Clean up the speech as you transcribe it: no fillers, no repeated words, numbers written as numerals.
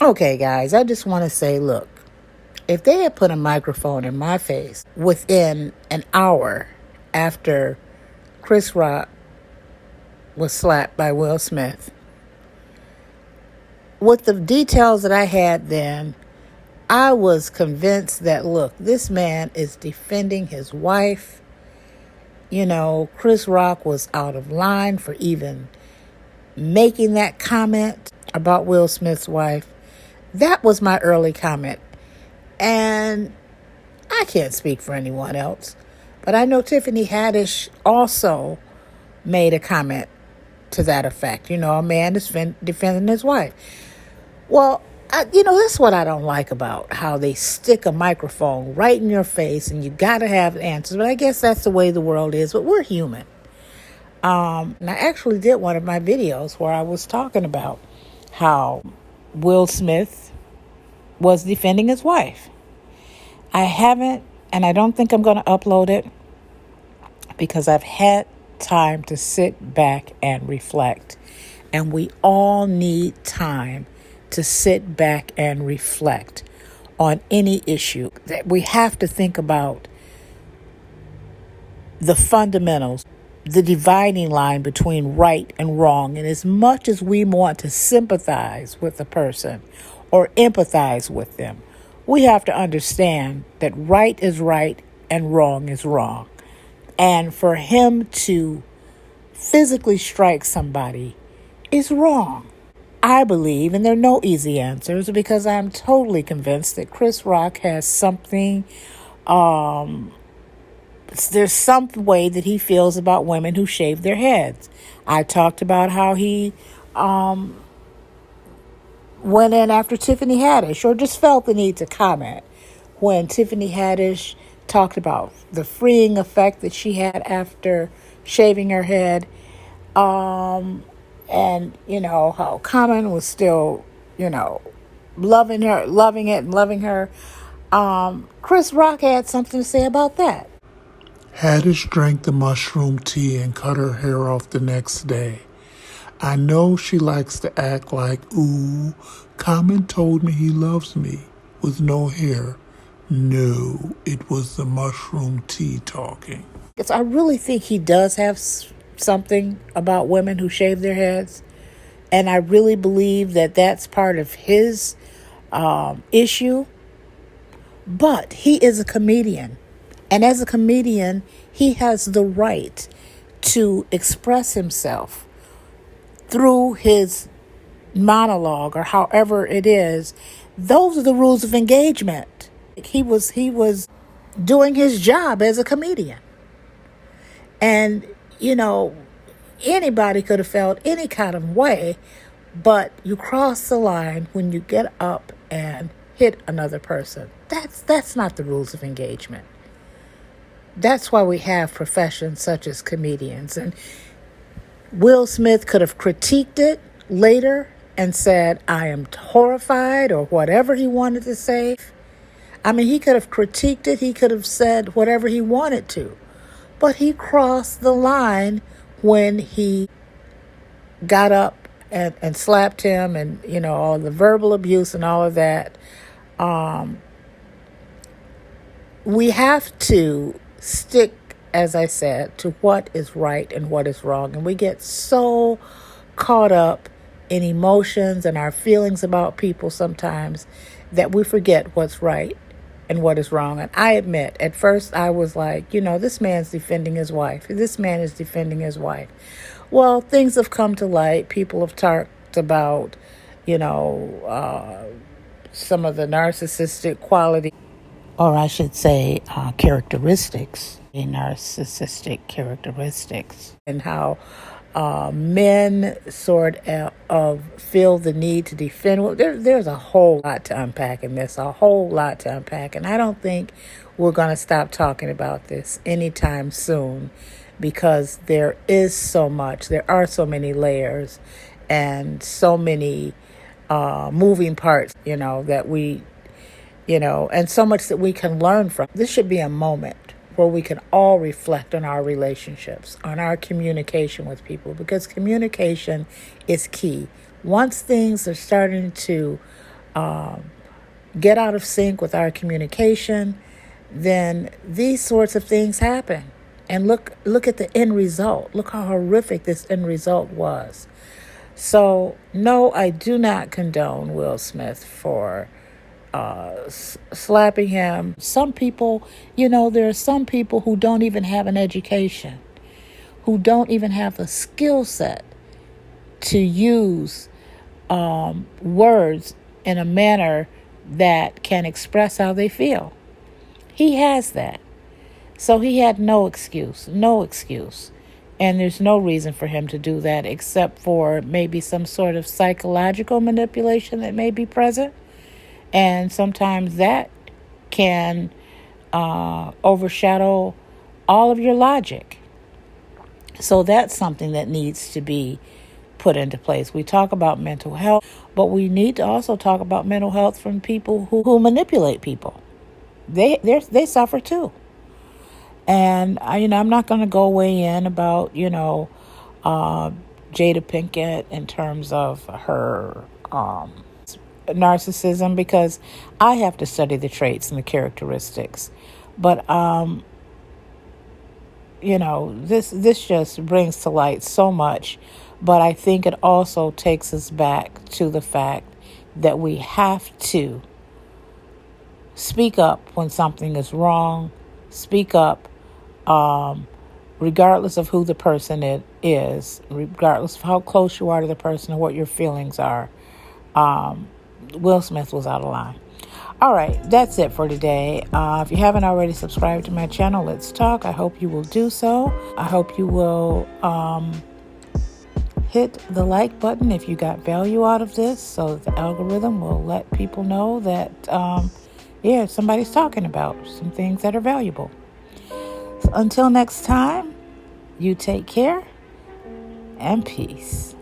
Okay, guys, I just want to say, look, if they had put a microphone in my face within an hour after Chris Rock was slapped by Will Smith, with the details that I had then, I was convinced that, look, this man is defending his wife. Chris Rock was out of line for even making that comment about Will Smith's wife. That was my early comment. And I can't speak for anyone else, but I know Tiffany Haddish also made a comment to that effect. A man is defending his wife. Well, that's what I don't like about how they stick a microphone right in your face and you got to have answers. But I guess that's the way the world is. But we're human. And I actually did one of my videos where I was talking about how Will Smith was defending his wife. I haven't, and I don't think I'm going to upload it because I've had time to sit back and reflect. And we all need time to sit back and reflect on any issue. That we have to think about the fundamentals, the dividing line between right and wrong. And as much as we want to sympathize with a person or empathize with them, we have to understand that right is right and wrong is wrong. And for him to physically strike somebody is wrong. I believe, and there are no easy answers, because I'm totally convinced that Chris Rock has something, there's some way that he feels about women who shave their heads. I talked about how he went in after Tiffany Haddish, or just felt the need to comment when Tiffany Haddish talked about the freeing effect that she had after shaving her head. And, how Common was still, loving her. Chris Rock had something to say about that. Haddish drank the mushroom tea and cut her hair off the next day. I know she likes to act like, ooh, Common told me he loves me with no hair. No, it was the mushroom tea talking. I really think he does have something about women who shave their heads. And I really believe that that's part of his issue. But he is a comedian. And as a comedian, he has the right to express himself through his monologue or however it is. Those are the rules of engagement. He was doing his job as a comedian. And, anybody could have felt any kind of way, but you cross the line when you get up and hit another person. That's not the rules of engagement. That's why we have professions such as comedians. And Will Smith could have critiqued it later and said, I am horrified, or whatever he wanted to say. I mean, he could have critiqued it. He could have said whatever he wanted to. But he crossed the line when he got up and slapped him, and, all the verbal abuse and all of that. We have to stick, as I said, to what is right and what is wrong. And we get so caught up in emotions and our feelings about people sometimes that we forget what's right and what is wrong. And I admit, at first I was like, this man's defending his wife. This man is defending his wife. Well, things have come to light. People have talked about, some of the narcissistic quality, or I should say characteristics, narcissistic characteristics, and how men sort of feel the need to defend. Well, there's a whole lot to unpack in this, and I don't think we're going to stop talking about this anytime soon, because there are so many layers and so many moving parts, that we, and so much that we can learn from. This should be a moment where we can all reflect on our relationships, on our communication with people, because communication is key. Once things are starting to get out of sync with our communication, then these sorts of things happen. And look at the end result. Look how horrific this end result was. So, no, I do not condone Will Smith for slapping him. Some people, there are some people who don't even have an education, who don't even have the skill set to use words in a manner that can express how they feel. He has that. So he had no excuse. And there's no reason for him to do that except for maybe some sort of psychological manipulation that may be present. And sometimes that can overshadow all of your logic. So that's something that needs to be put into place. We talk about mental health, but we need to also talk about mental health from people who manipulate people. They suffer too. And I'm not going to go way in about Jada Pinkett in terms of her narcissism, because I have to study the traits and the characteristics. But this just brings to light so much. But I think it also takes us back to the fact that we have to speak up when something is wrong. Speak up, regardless of who the person is, regardless of how close you are to the person or what your feelings are. Will Smith was out of line. All right, that's it for today. If you haven't already subscribed to my channel, Let's Talk, I hope you will do so. I hope you will hit the like button if you got value out of this, so that the algorithm will let people know that, somebody's talking about some things that are valuable. So until next time, you take care and peace.